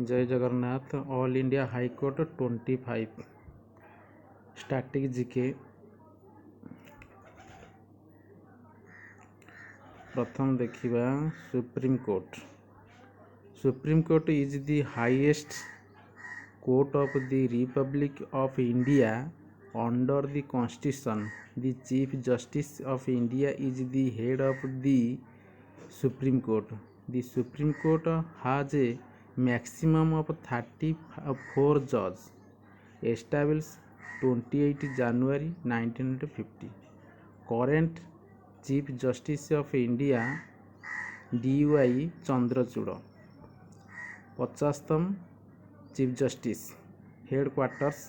जय Jagannath. All India high court 25 static GK. प्रथम देखिबा supreme court. Supreme court is the highest court of the Republic of India under the constitution. The chief justice of India is the head of the supreme court. The supreme court has a maximum of 34 judges, established 28 January 1950. Current Chief Justice of India D.Y. Chandrachud, 50th Chief Justice, Headquarters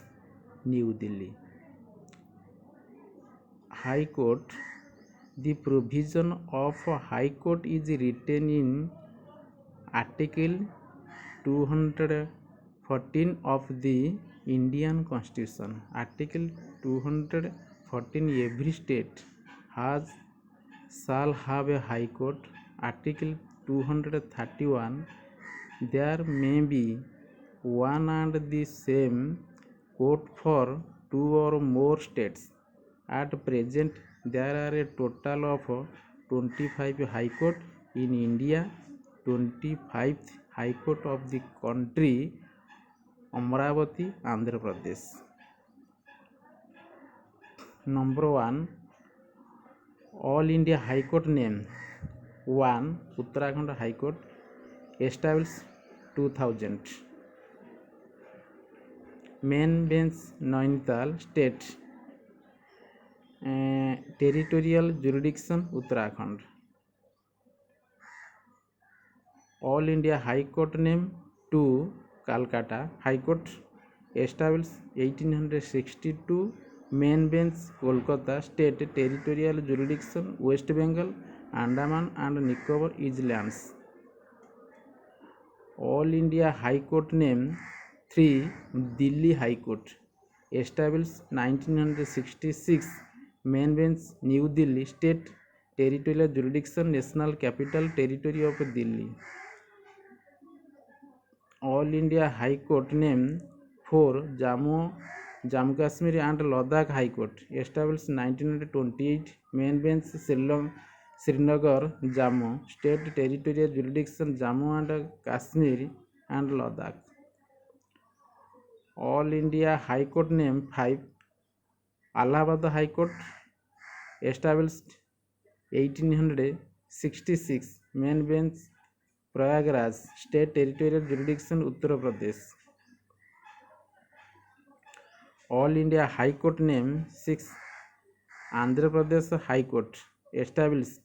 New Delhi. High Court. The provision of High Court is written in Article 214 of the Indian Constitution. Article 214, every state shall have a High Court. Article 231, there may be one and the same court for two or more states. At present, there are a total of 25 High Court in India. 25th High Court of the country, Amravati, Andhra Pradesh. Number 1, All India High Court name. 1. Uttarakhand High Court, established 2000. Main bench Nainital, state. Territorial jurisdiction Uttarakhand. All India High Court name 2. Calcutta High Court, established 1862. Main bench Kolkata, state. Territorial jurisdiction West Bengal, Andaman and Nicobar Islands. All India High Court name 3. Delhi High Court, established 1966. Main bench New Delhi, state. Territorial jurisdiction National Capital Territory of Delhi. All India High Court name 4. Jammu Kashmir and Ladakh High Court, established 1928. Main bench Srinagar, Jammu, state. Territorial jurisdiction Jammu and Kashmir and Ladakh. All India High Court name 5. Allahabad High Court, established 1866. Main bench Prayagraj, state. Territorial jurisdiction Uttar Pradesh. All India High Court name 6. Andhra Pradesh High Court, established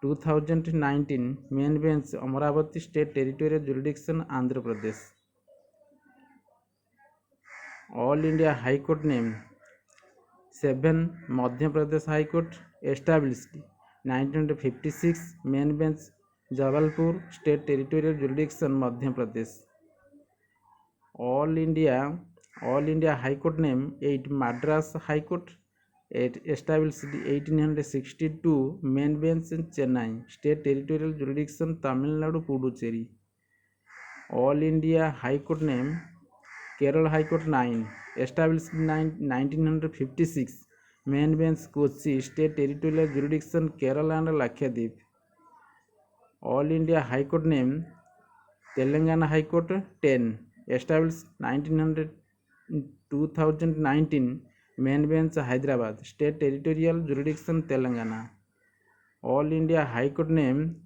2019. Main bench Amravati, state. Territorial jurisdiction Andhra Pradesh. All India High Court name 7. Madhya Pradesh High Court, established 1956. Main bench Jabalpur, state. Territorial jurisdiction Madhya Pradesh. All India High Court name 8. Madras High Court, established 1862. Main bench Chennai, state. Territorial jurisdiction Tamil Nadu Puducherry. All India High Court name Kerala High Court 9, established 1956. Main bench Kochi, state. Territorial jurisdiction Kerala and Lakshadweep. All India High Court name Telangana High Court 10, established 2019. Main bench Hyderabad, state. Territorial jurisdiction Telangana. All India High Court name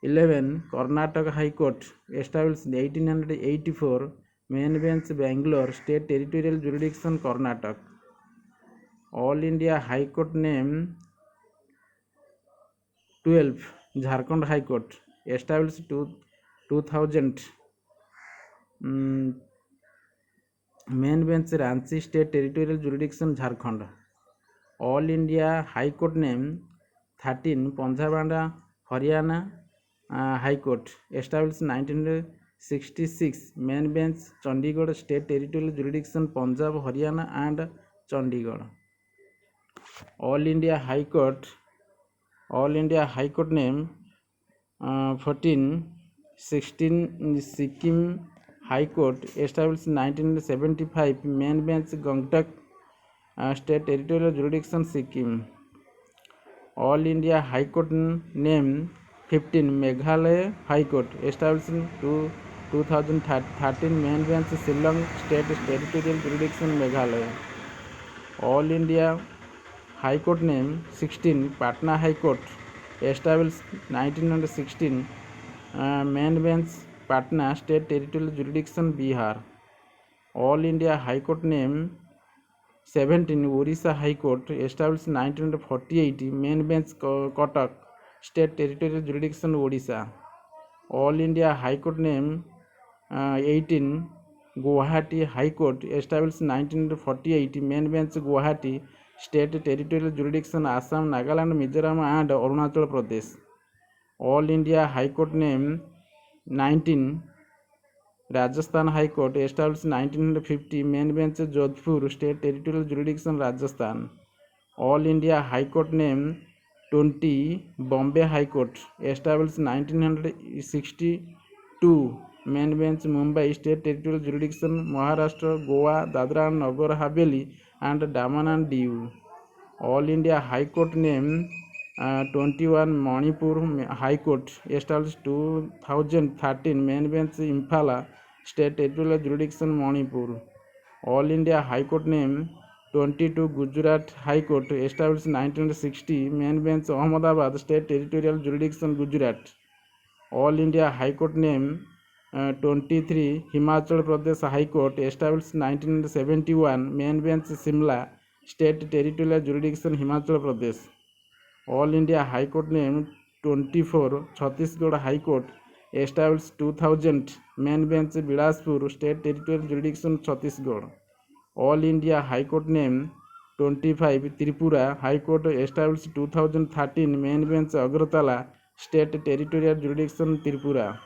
11. Karnataka High Court, established 1884. Main bench Bangalore, state. Territorial jurisdiction Karnataka. All India High Court name 12. Jharkhand High Court, established 2000. Main bench Ranchi, state. Territorial jurisdiction Jharkhand. All India High Court name 13. Punjab and Haryana High Court, established 1966. Main bench Chandigarh, state. Territorial jurisdiction Punjab, Haryana and Chandigarh. All India High Court name 14. 16 Sikkim High Court established 1975 main bench Gangtok state territorial jurisdiction Sikkim. All India High Court name 15 Meghalaya High Court established in 2013 main bench Shillong state territorial jurisdiction Meghalaya. All India High Court name 16 Patna High Court established 1916 main bench Patna state territorial jurisdiction Bihar. All India High Court name 17 Orissa High Court established 1948 main bench Kotak state territorial jurisdiction Odisha. All India High Court name 18 Guwahati High Court established 1948 main bench Guwahati state territorial jurisdiction Assam, Nagaland, Mizoram and Arunachal Pradesh. All India High Court name 19 Rajasthan High Court established 1950 main bench Jodhpur state territorial jurisdiction Rajasthan. All India High Court name 20 Bombay High Court established 1962 main bench Mumbai state territorial jurisdiction Maharashtra, Goa, Dadra and Nagar Haveli and Daman and Diu. All India High Court name 21 Manipur High Court established 2013 main bench Imphala state territorial jurisdiction Manipur. All India High Court name 22 Gujarat High Court established 1960 main bench Ahmedabad state territorial jurisdiction Gujarat. All India High Court name 23 Himachal Pradesh High Court established 1971 main bench Simla state territorial jurisdiction Himachal Pradesh. All India High Court name 24 Chhattisgarh High Court established 2000 main bench Bilaspur state territorial jurisdiction Chhattisgarh. All India High Court name 25 Tripura High Court established 2013 main bench Agartala state territorial jurisdiction Tripura.